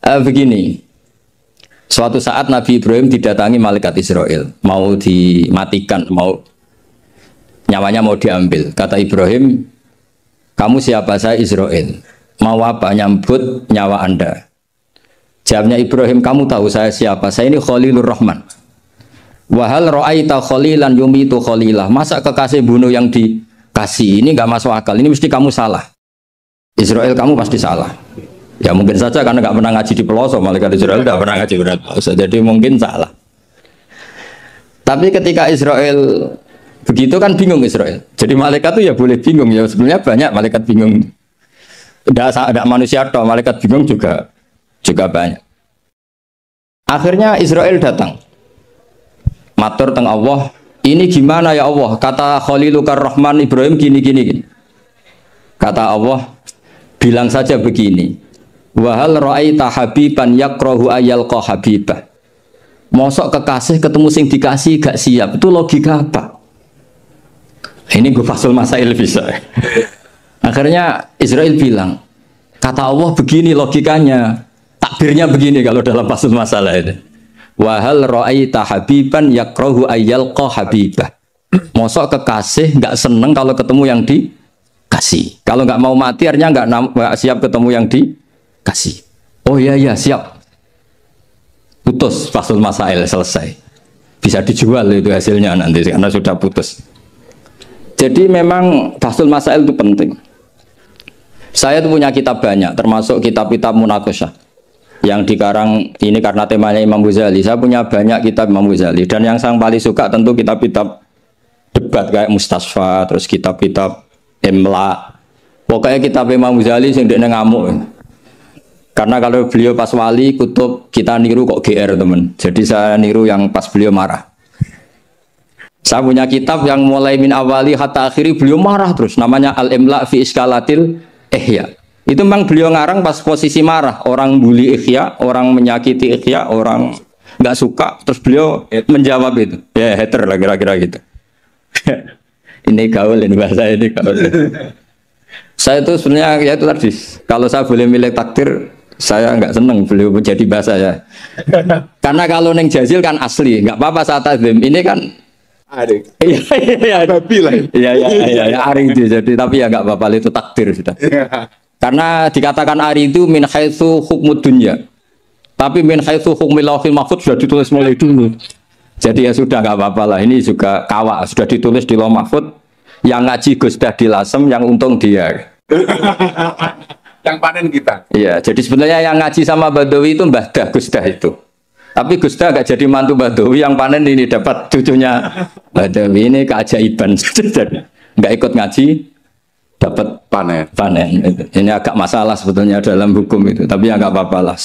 Begini, suatu saat Nabi Ibrahim didatangi malaikat Israel, mau dimatikan, mau nyawanya mau diambil. Kata Ibrahim, kamu siapa? Saya Israel. Mau apa? Nyambut nyawa Anda. Jawabnya Ibrahim, kamu tahu saya siapa? Saya ini Khalilur Rahman. Wahal ra'aita khalilan yumitu khalilah. Masa kekasih bunuh yang dikasih? Ini nggak masuk akal. Ini mesti kamu salah. Israel, kamu pasti salah. Ya mungkin saja karena nggak pernah ngaji di pelosok. Malaikat Israel nggak pernah ngaji di pelosok. Jadi mungkin salah. Tapi ketika Israel begitu kan bingung Israel. Jadi malaikat itu ya boleh bingung. Ya sebenarnya banyak malaikat bingung. Tidak manusia toh. Malaikat bingung juga banyak. Akhirnya Israel datang. Matur teng Allah, ini gimana ya Allah? Kata Khalilukar Rahman Ibrahim gini. Kata Allah, bilang saja begini. Wahal ra'aita habiban yakrahu ayyalqa habibah. Mosok kekasih ketemu sing dikasih gak siap. Itu logika apa? Ini gue fasul masail bisa. Akhirnya Israel bilang, kata Allah begini logikanya. Takbirnya begini kalau dalam fasul masalah itu. Wahal ra'aita habiban yakrahu ayyalqa habibah. Mosok kekasih nggak seneng kalau ketemu yang dikasih. Kalau nggak mau mati artinya nggak siap ketemu yang dikasih. Oh iya siap. Putus fasul masail selesai. Bisa dijual itu hasilnya nanti karena sudah putus. Jadi memang fasul masail itu penting. Saya tuh punya kitab banyak, termasuk kitab-kitab munaqasyah. Yang dikarang ini karena temanya Imam Ghazali. Saya punya banyak kitab Imam Ghazali dan yang saya paling suka tentu kitab-kitab debat kayak Mustasfa, terus kitab-kitab Imla. Pokoknya kitab Imam Ghazali sing dekne ngamuk. Karena kalau beliau pas wali kutub kita niru kok GR teman. Jadi saya niru yang pas beliau marah. Saya punya kitab yang mulai min awali hatta akhiri beliau marah terus. Namanya Al-Imla fi Iskalatil Ihya. Itu memang beliau ngarang pas posisi marah, orang bully Ihya, orang menyakiti Ihya, orang nggak suka, terus beliau menjawab itu, ya hater lah kira-kira gitu. Ini gaul, ini bahasa ini gaul. Saya itu sebenarnya ya itu tadi, kalau saya boleh milih takdir, saya nggak seneng beliau menjadi bahasa ya. Karena kalau neng jazil kan asli, nggak apa-apa saat azim. Ini kan Arik. Iya, aring itu jadi, tapi ya nggak apa-apa itu takdir sudah. Karena dikatakan ari itu min haitsu hukmud dunya. Tapi min haitsu hukmil lauhil mahfuz sudah ditulis mulai dulu. Jadi ya sudah enggak apa-apa lah. Ini juga kawak sudah ditulis di lauh mahfuz. Yang ngaji Gus Dah di Lasem, yang untung dia. Yang panen kita. Iya, jadi sebenarnya yang ngaji sama Badawi itu Mbah Dah, Gus Dah itu. Tapi Gus Dah enggak jadi mantu Badawi, yang panen ini dapat cucunya Badawi. Ini keajaiban. Enggak ikut ngaji dapat panen. Ini agak masalah sebetulnya dalam hukum itu, tapi ya nggak apa-apa lah.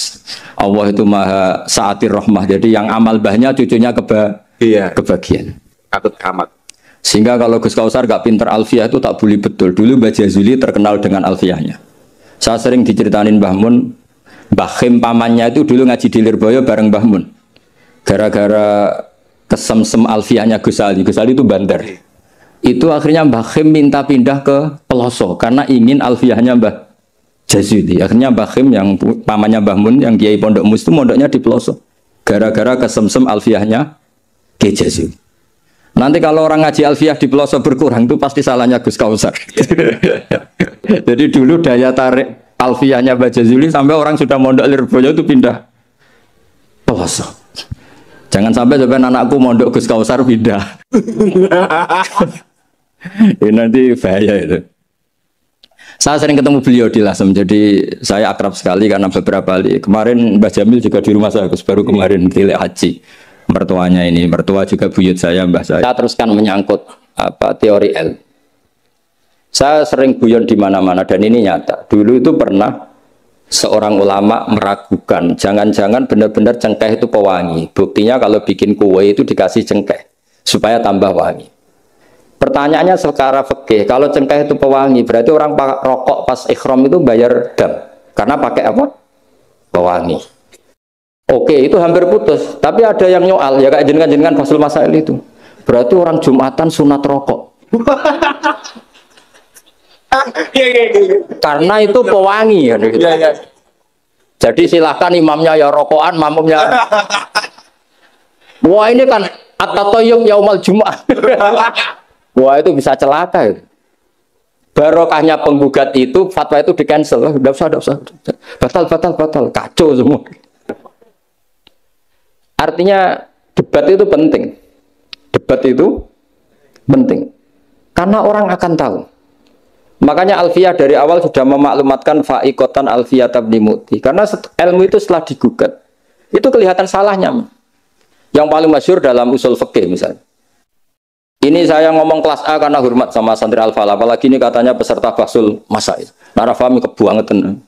Allah itu maha saatir rahmah, jadi yang amal bahnya cucunya kebagian. Katut kamat. Sehingga kalau Gus Kausar nggak pinter alfiah itu tak bully betul. Dulu Mbah Jazuli terkenal dengan alfiahnya. Saya sering diceritain Mbah Mun, Mbah Khim pamannya itu dulu ngaji di Lirboyo bareng Mbah Mun. Gara-gara kesemsem alfiahnya Gus Ali itu bandar. Itu akhirnya Mbah Khim minta pindah ke pelosok karena ingin alfiahnya Mbah Jazuli. Akhirnya Mbah Khim yang pamannya Mbah Mun yang Kiai Pondok Mus itu mondoknya di pelosok gara-gara kesemsem alfiahnya Kiai Jazuli. Nanti kalau orang ngaji alfiah di pelosok berkurang itu pasti salahnya Gus Kausar. Jadi dulu daya tarik alfiahnya Mbah Jazuli sampai orang sudah mondok Lirboyo itu pindah pelosok. Jangan sampai anakku mondok Gus Kausar pindah. Ini nanti bahaya itu. Saya sering ketemu beliau di Lasem, jadi saya akrab sekali karena beberapa kali. Kemarin Mbah Jamil juga di rumah saya, baru kemarin tilek haji. Mertuanya ini, mertua juga buyut saya, Mbah saya. Saya teruskan menyangkut teori L. Saya sering guyon di mana-mana dan ini nyata. Dulu itu pernah seorang ulama meragukan, jangan-jangan benar-benar cengkeh itu pewangi. Buktinya kalau bikin kue itu dikasih cengkeh supaya tambah wangi. Pertanyaannya secara fikih, kalau cengkeh itu pewangi, berarti orang rokok pas ikhram itu bayar dam. Karena pakai apa? Pewangi. Oke, itu hampir putus. Tapi ada yang nyoal, ya kayak jenengan fasul masail itu. Berarti orang Jumatan sunat rokok. Karena itu pewangi ya. Jadi silahkan imamnya ya rokokan, makmumnya. Wah ini kan at-tatayyub yaumal Jumat. Wah itu bisa celaka. Itu. Barokahnya penggugat itu, fatwa itu di cancel. Tidak usah. Batal. Kacau semua. Artinya debat itu penting. Debat itu penting. Karena orang akan tahu. Makanya Alfiyah dari awal sudah memaklumatkan fa'iqatan Alfiyah tabni mu'ti. Karena ilmu itu setelah digugat, itu kelihatan salahnya. Yang paling masyhur dalam usul fikih misalnya. Ini saya ngomong kelas A karena hormat sama santri Al-Falah. Apalagi ini katanya peserta Bahsul Masail. Nara fahmi kebuangetan.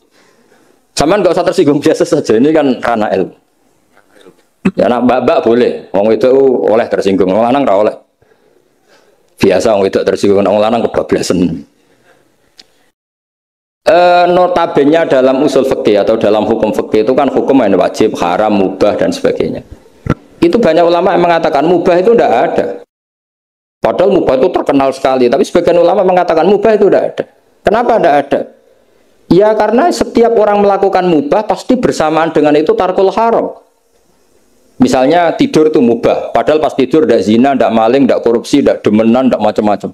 Samaan nggak usah tersinggung, biasa saja. Ini kan ranah ilmu. Ya anak mbak boleh. Wong itu oleh tersinggung. Wong lanang ra oleh. Biasa wong itu tersinggung. Wong lanang kebablasan. Notabene dalam usul fikih atau dalam hukum fikih itu kan hukum yang wajib, haram, mubah dan sebagainya. Itu banyak ulama yang mengatakan mubah itu tidak ada. Padahal mubah itu terkenal sekali, tapi sebagian ulama mengatakan mubah itu tidak ada. Kenapa tidak ada? Ya karena setiap orang melakukan mubah pasti bersamaan dengan itu tarkul haram. Misalnya tidur itu mubah, padahal pas tidur tidak zina, tidak maling, tidak korupsi, tidak demenan, tidak macam-macam.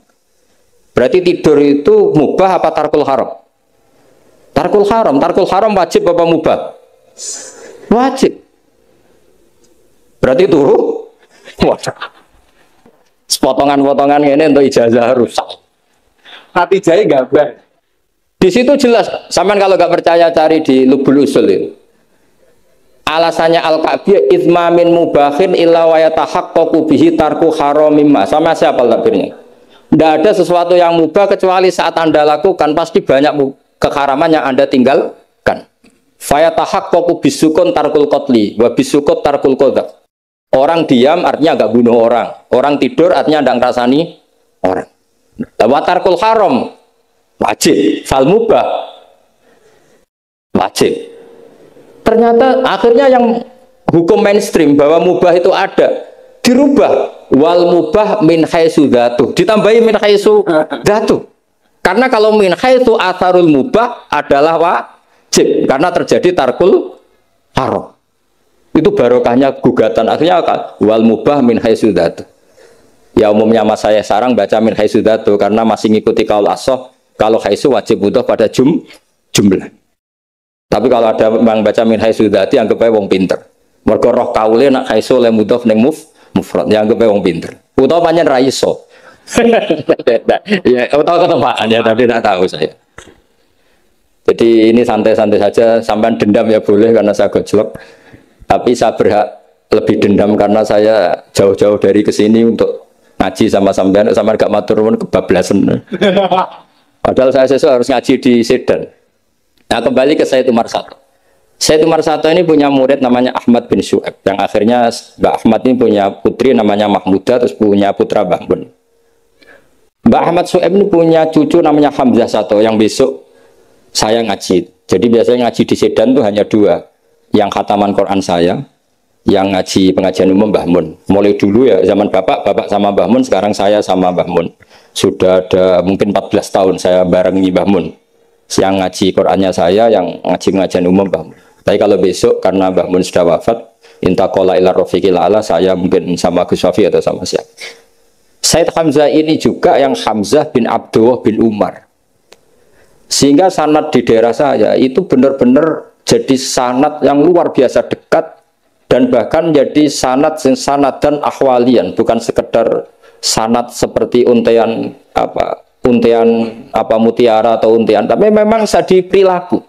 Berarti tidur itu mubah apa tarkul haram? Tarkul haram wajib apa mubah? Wajib. Berarti turu. Sepotongan-potongan ini untuk ijazah rusak. Hati jaya gambar. Di situ jelas. Sampean kalau nggak percaya cari di Lubul Usul itu. Alasannya Al-Ka'biyah izma min mubahin illa wa yatahaqqaqu bihi tarku haramimma. Sama siapa takbirnya? Tidak ada sesuatu yang mubah kecuali saat Anda lakukan pasti banyak keharaman yang Anda tinggalkan. Fayatahaqqaqu bisukun tarkul qatli wa bisukut tarkul qadzaf. Orang diam artinya enggak bunuh orang. Orang tidur artinya enggak ngrasani orang. Wa tarkul haram wajib, fal mubah wajib. Ternyata akhirnya yang hukum mainstream bahwa mubah itu ada dirubah, wal mubah min haitsu dzatu, ditambahi min haitsu dzatu. Karena kalau min haitsu atharul mubah adalah wajib karena terjadi tarkul haram. Itu barokahnya gugatan. Akhirnya wal mubah min haitsu dzatu. Ya umumnya mas saya sarang baca min haitsu dzatu karena masih ngikuti kaul ashah. Kalau haitsu wajib butuh pada jumlah. Tapi kalau ada yang baca min haitsu dzati anggap ae wong pinter. Mergo roh kaule nak haitsu le mudhof ning mufrad ya anggap ae wong pinter. Utawa pancen ra iso. Ya, utawa ketepaan ya tapi tidak tahu saya. Jadi ini santai-santai saja, sampean dendam ya boleh karena saya gojlok. Tapi saya berhak lebih dendam karena saya jauh-jauh dari kesini untuk ngaji sama sampean gak matur nuwun kebablasan. Padahal saya sesuk harus ngaji di Sedan. Nah kembali ke Sayyid Umar Sato. Sayyid Umar Sato ini punya murid namanya Ahmad bin Syu'aib. Yang akhirnya Mbak Ahmad ini punya putri namanya Mahmudah, terus punya putra Bahmun. Mbak Ahmad Syu'aib ini punya cucu namanya Hamzah Sato yang besok saya ngaji. Jadi biasanya ngaji di Sedan itu hanya dua. Yang khataman Quran saya, yang ngaji pengajian umum Mbah Mun. Mulai dulu ya zaman bapak sama Mbah Mun, sekarang saya sama Mbah Mun. Sudah ada mungkin 14 tahun saya barengi Mbah Mun. Yang ngaji Qurannya saya, yang ngaji pengajian umum Mbah Mun. Tapi kalau besok karena Mbah Mun sudah wafat, intaqala ila rafiqil a'la, saya mungkin sama Gus Wafi atau sama siapa. Said Hamzah ini juga yang Hamzah bin Abdullah bin Umar. Sehingga sanad di daerah saya itu benar-benar jadi sanad yang luar biasa dekat dan bahkan jadi sanad dan ahwalian, bukan sekedar sanad seperti untian mutiara atau untian, tapi memang sadi perilaku.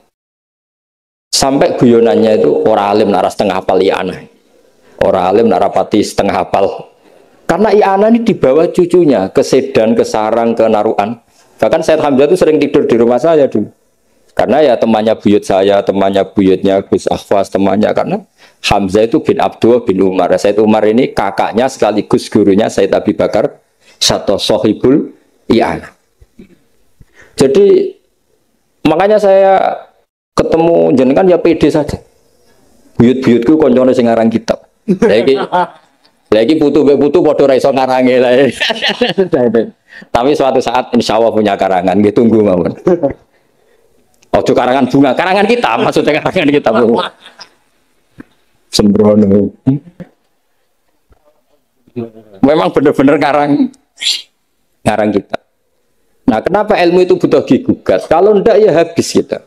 Sampai guyonannya itu orang alim nara setengah hafal i'anah. Orang alim nara pati setengah hafal. Karena i'anah ini dibawa cucunya ke Sedan, ke Sarang, ke Naruan. Bahkan Said Hamzah itu sering tidur di rumah saya dulu. Karena ya temannya buyut saya, temannya buyutnya Gus Akhwas, temannya karena Hamzah itu bin Abdullah bin Umar. Said Umar ini kakaknya sekaligus gurunya Said Abi Bakar Sato Sohibul I'anah. Jadi makanya saya ketemu jenengan ya pede saja. Buyut-buyutku koncone sing ngarang kitab. Lagi putu padha ra iso ngarange lah. Tapi suatu saat insya Allah punya karangan, gitu tunggu mawon. Oh, karangan bunga, karangan kita, maksudnya karangan kita. Sembrono. Memang benar-benar karang kita. Nah, kenapa ilmu itu butuh digugat? Kalau ndak ya habis kita.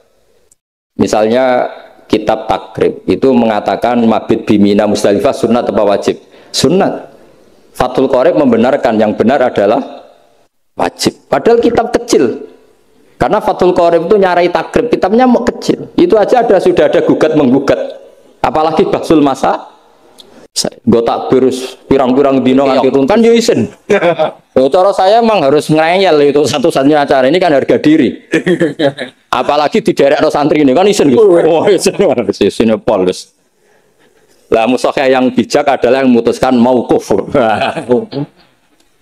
Misalnya kitab takrib itu mengatakan mabit bimina Musdalifah sunnat apa wajib? Sunnat. Fathul Qorib membenarkan yang benar adalah wajib. Padahal kitab kecil. Karena Fathul Qorib itu nyarai takrib, kitabnya mau kecil. Itu aja sudah ada gugat menggugat. Apalagi Bahsul Masa. Gotak virus pirang-pirang dino nganti runtuh kan yo isin. Cara saya emang harus ngeyel itu satu-satunya acara ini kan harga diri. Apalagi di daerah santri ini kan isin gitu. Oh, isin pol guys. Lah musuhnya yang bijak adalah yang memutuskan mauquf.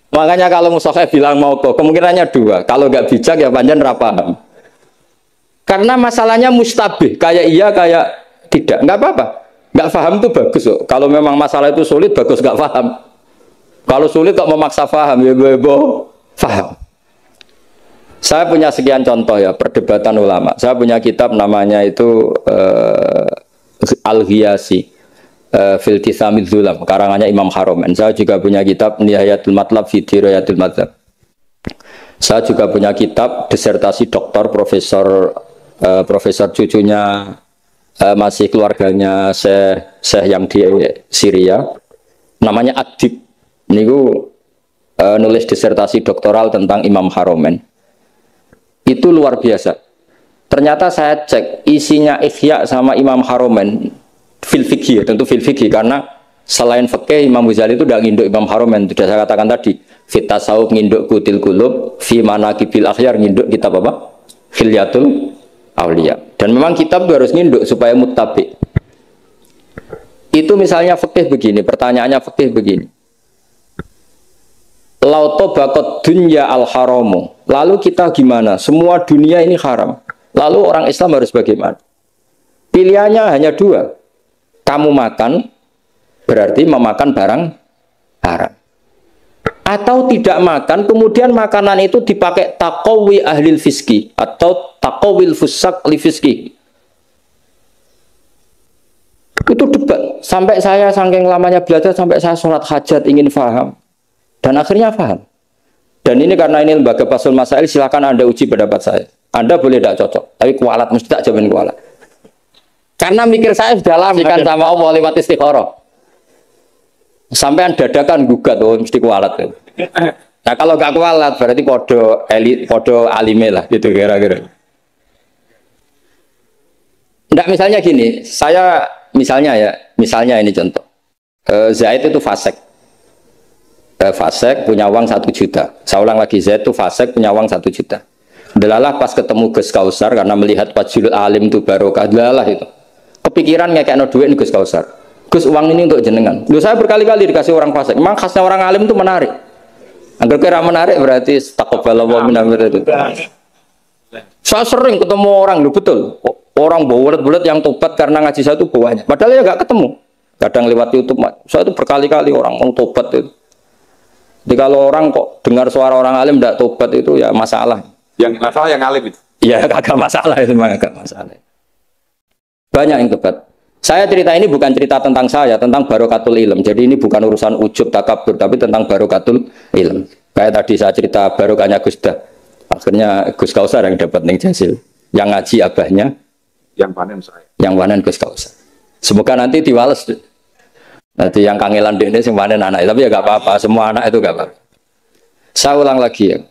Makanya kalau musuhnya bilang mauquf, kemungkinannya dua. Kalau nggak bijak ya panjang ra paham. Karena masalahnya mustabih, kayak iya kayak tidak, nggak apa-apa. Nggak paham itu bagus loh. Kalau memang masalah itu sulit, bagus nggak paham. Kalau sulit kok memaksa paham, ya paham. Saya punya sekian contoh ya, perdebatan ulama. Saya punya kitab namanya itu Al-Ghiyasi fil Tisamid Zulam, karangannya Imam Haromen. Saya juga punya kitab Nihayatul Matlab fi Dirayatul Madzhab. Saya juga punya kitab disertasi doktor profesor cucunya masih keluarganya Syekh yang di Syria, namanya Adib. Ini nulis disertasi doktoral tentang Imam Haromen. Itu luar biasa. Ternyata saya cek isinya Ihya sama Imam Haromen fil fikih, tentu fil fikih karena selain fikih Imam Ghazali itu udah nginduk Imam Haromen. Sudah saya katakan tadi, fit tasawuf nginduk Kutil Qulub, fi manaqibil akhyar nginduk kitab apa? Hilyatul Aulia. Dan memang kitab itu harus nginduk supaya muttabi. Itu misalnya fikih begini, pertanyaannya fikih begini. Lauto bakot dunya al haramu. Lalu kita gimana? Semua dunia ini haram. Lalu orang Islam harus bagaimana? Pilihannya hanya dua. Kamu makan berarti memakan barang haram. Atau tidak makan, kemudian makanan itu dipakai taqawi ahlil fiski atau taqawil fusak li fiski. Itu debat. Sampai saya saking lamanya belajar, sampai saya sholat hajat ingin paham. Dan akhirnya paham. Dan ini karena ini lembaga Fathul Masail, silakan Anda uji pendapat saya. Anda boleh tidak cocok, tapi kualat, mesti tak jamin kualat. Karena mikir saya sudah lama kan sama Allah lewat istikharah. Sampai dadakan gugat, oh mesti kualat. Nah kalau gak kualat berarti podo elit, podo alime lah gitu kira-kira. Nggak, misalnya gini, saya misalnya ini contoh. Zaid itu fasik. Fasik punya uang 1 juta. Saya ulang lagi, Zaid itu fasik punya uang 1 juta. Delalah pas ketemu Gus Kausar karena melihat wajhul alim itu barokah, delalah itu. Kepikiran ngekekno duit nih Gus Kausar. Gus, uang ini untuk jenengan. Loh, saya berkali-kali dikasih orang fasik. Memang khasnya orang alim itu menarik. Agar kira menarik berarti taqabbalallahu minna itu. Saya sering ketemu orang, loh betul. Orang bulat-bulat yang tobat karena ngaji saya itu banyak. Padahal ya nggak ketemu. Kadang lewat YouTube. Saya itu berkali-kali orang mau tobat itu. Jadi kalau orang kok dengar suara orang alim tidak tobat itu ya masalah. Yang masalah yang alim itu. Iya, agak masalah itu, memang agak masalah. Banyak yang tobat. Saya cerita ini bukan cerita tentang saya, tentang barokatul ilm. Jadi ini bukan urusan ujub takabur, tapi tentang barokatul ilm. Kayak tadi saya cerita barokahnya Gus Dah. Akhirnya Gus Kausar yang dapat ning Jasil. Yang ngaji abahnya, yang panen saya. Yang panen Gus Kausar. Semoga nanti diwales. Nanti yang kangelan dene sing panen anak, tapi ya gak apa-apa, semua anak itu gak apa-apa. Saya ulang lagi ya.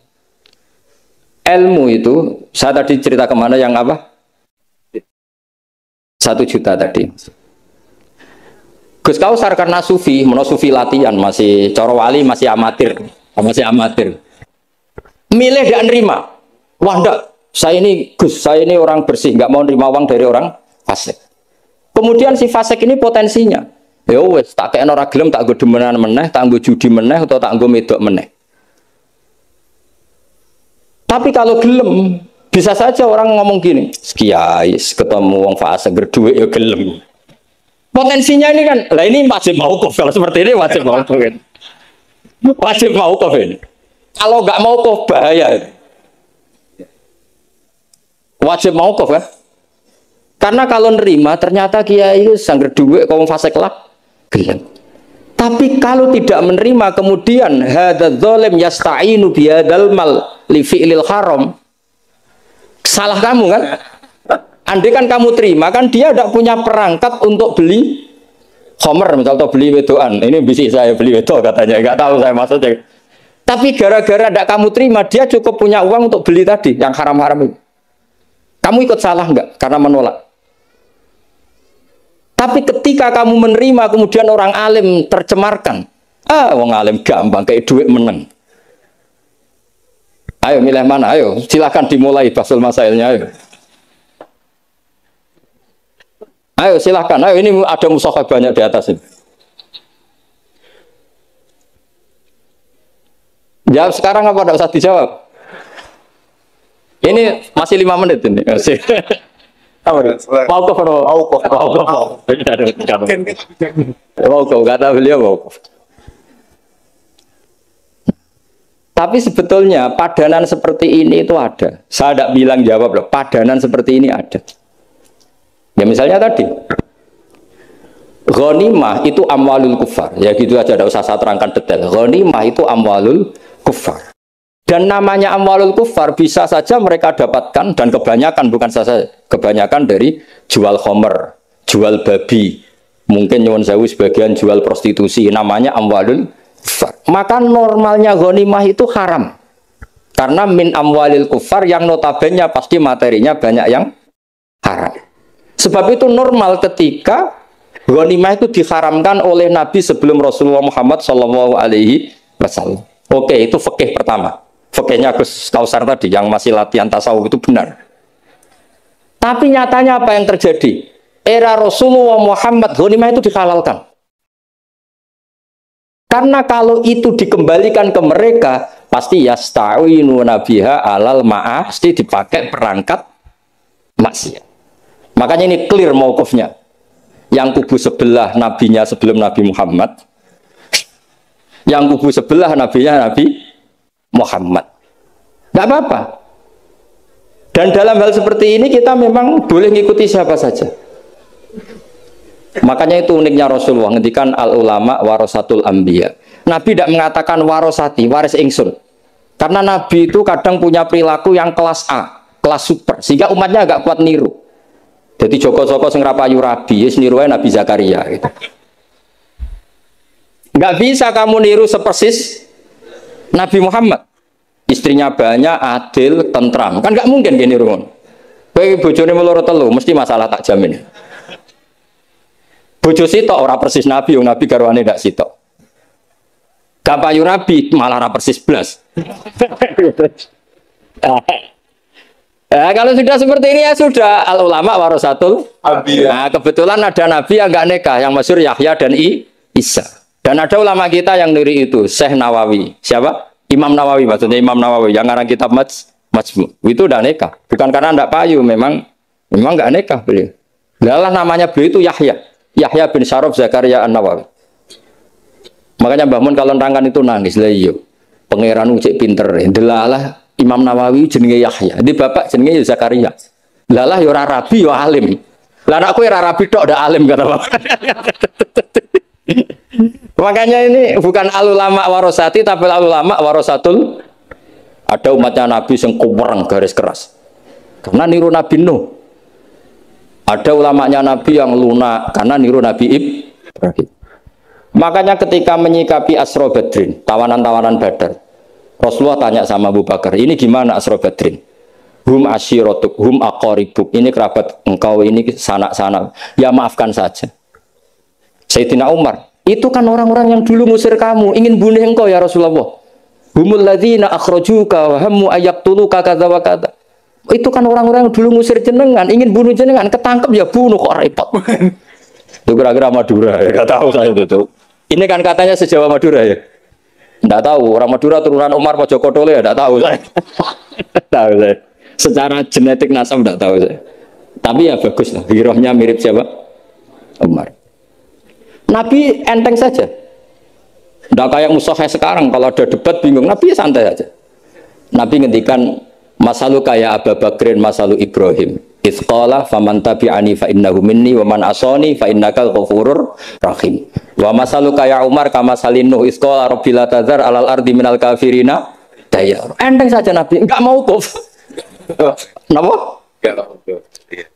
Ilmu itu, saya tadi cerita kemana yang apa? 1 juta tadi. Gus Kausar karena sufi, sufi latihan, masih coro wali, masih amatir. Milih dan nerima. Wah enggak, saya ini Gus, saya ini orang bersih, nggak mau nerima uang dari orang fasik. Kemudian si fasik ini potensinya. Ya wes, tak kayak orang gelem, tak gue demenan meneh, tak gue judi meneh, atau tak gue medok meneh. Tapi kalau gelem, bisa saja orang ngomong gini, kiai ketemu wong fasik berduit ya gelem. Potensinya ini kan, lah ini wajib mauquf, kalau seperti ini wajib mauquf kan. Wajib mauquf ini. Kalau nggak mauquf bahaya. Wajib mauquf kan? Karena kalau nerima ternyata kiai sangger duwe kaum fasik lah gelem. Tapi kalau tidak menerima kemudian hadzal zalim yasta'inu bihadzal mal li fi'lil haram. Salah kamu kan? Andai kan kamu terima kan dia tidak punya perangkat untuk beli khamr misalnya beli wedoan. Ini bisa saya beli wedok katanya, enggak tahu saya maksudnya. Tapi gara-gara tidak kamu terima dia cukup punya uang untuk beli tadi yang haram-haram itu. Kamu ikut salah enggak karena menolak? Tapi ketika kamu menerima kemudian orang alim tercemarkan. Wong alim gampang kayak duit meneng. Ayo milih mana? Ayo silakan dimulai basul masailnya. Ayo silakan. Ayo ini ada mushaf banyak di atas ini. Jawab sekarang apa tidak usah dijawab? Ini masih 5 menit ini. Mauquf atau mauquf? Mauquf kata beliau mauquf. Tapi sebetulnya padanan seperti ini itu ada. Saya tidak bilang jawab loh. Padanan seperti ini ada. Ya misalnya tadi, ghanimah itu amwalul kufar. Ya gitu aja, tidak usah saya terangkan detail. Ghanimah itu amwalul kufar. Dan namanya amwalul kufar bisa saja mereka dapatkan dan kebanyakan bukan saja kebanyakan dari jual khamr, jual babi, mungkin nyuwun sewu sebagian jual prostitusi, namanya amwalul kufar. Maka normalnya ghanimah itu haram. Karena min amwalil kufar yang notabene pasti materinya banyak yang haram. Sebab itu normal ketika ghanimah itu diharamkan oleh Nabi sebelum Rasulullah Muhammad SAW. Oke, itu fikih pertama. Fikihnya Gus Kausar tadi yang masih latihan tasawuf itu benar. Tapi nyatanya apa yang terjadi? Era Rasulullah Muhammad ghanimah itu dihalalkan. Karena kalau itu dikembalikan ke mereka, pasti yasta'inu nabiha alal ma'ah, pasti dipakai perangkat maksiat. Makanya ini clear mauqufnya. Yang kubu sebelah nabinya sebelum Nabi Muhammad, yang kubu sebelah nabinya Nabi Muhammad. Tidak apa-apa. Dan dalam hal seperti ini kita memang boleh ngikuti siapa saja. Makanya itu uniknya Rasulullah ngendikan al ulama warasatul anbiya. Nabi tidak mengatakan warosati, waris ingsun. Karena Nabi itu kadang punya perilaku yang kelas A, kelas super, sehingga umatnya agak kuat niru. Jadi Joko-Joko sing rapayu rabi, yes niru Nabi Zakaria gitu. Nggak bisa kamu niru sepersis Nabi Muhammad. Istrinya banyak, adil, tentram. Kan nggak mungkin gini rumon. Kowe bojone meloro telu, mesti masalah tak jamin. Bojo sitok ora persis Nabi, yang Nabi garwane ndak sitok. Gak payu Nabi malah ora persis blas. Kalau sudah seperti ini ya sudah al ulama warasatul anbiya. Nah, kebetulan ada Nabi yang nggak nikah, yang masyhur Yahya dan Isa. Dan ada ulama kita yang niri itu, Syekh Nawawi. Siapa? Imam Nawawi, maksudnya Imam Nawawi yang ngarang kitab Majmu. Itu udah nikah. Bukan karena ndak payu, memang nggak nikah beliau. Lalah namanya beliau itu Yahya bin Syaraf Zakaria An-Nawawi. Makanya Mbah Mun kalau nerangkan itu nangis lah iyo. Pangeran ucik pinter. Delalah Imam Nawawi jenenge Yahya. Di bapak jenenge Zakaria. Lalah yo ora rabi yo alim. Lah anakku ora rabi tok ndak alim kata bapak. Makanya ini bukan al ulama warosati tapi al ulama warasatul. Ada umatnya Nabi yang kuwereng garis keras. Karena niru Nabi Nuh. Ada ulamanya Nabi yang lunak karena niru Nabi Ibrahim. Makanya ketika menyikapi Asra Badrin, tawanan-tawanan Badar, Rasulullah tanya sama Abu Bakar, ini gimana Asra Badrin? Hum asyirotuk, hum aqaribuk, ini kerabat engkau, ini sanak-sanak. Ya maafkan saja. Sayyidina Umar, itu kan orang-orang yang dulu ngusir kamu, ingin bunuh engkau ya Rasulullah. Humul ladzina akhrajuka wa hammu ayaqtuluka kadza wa kadza. Itu kan orang-orang yang dulu ngusir jenengan, ingin bunuh jenengan, ketangkep ya bunuh kok repot. Itu kira-kira Madura ya, nggak tahu saya itu. Ini kan katanya sejawa Madura ya. Nggak tahu, orang Madura turunan Umar Mojokerto ya, nggak tahu saya. Tahu saya. Secara genetik nasab nggak tahu saya. Tapi ya bagus lah, girohnya mirip siapa? Umar. Nabi enteng saja. Nggak kayak musuh sekarang, kalau ada debat bingung, Nabi santai aja. Nabi ngendikan Masalu kaya Abu Bakrin masalu Ibrahim. Itsqala faman tabi'ani fa innahu minni wa man asani fa innaka ghafurur rahim. Wa masalu kaya Umar kama salinu itsqala rabbil tazar alal ardi minal kafirina dayar. Enteng saja Nabi, enggak mau kuf. Napa?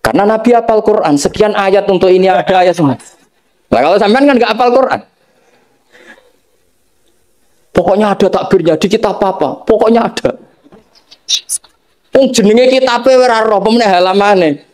Karena Nabi hafal Quran, sekian ayat untuk ini ada ayat semua. Nah, kalau sampean kan enggak hafal Quran. Pokoknya ada takbirnya di kitab apa? Pokoknya ada. Jenenge kitabe ora roh pemene halamane.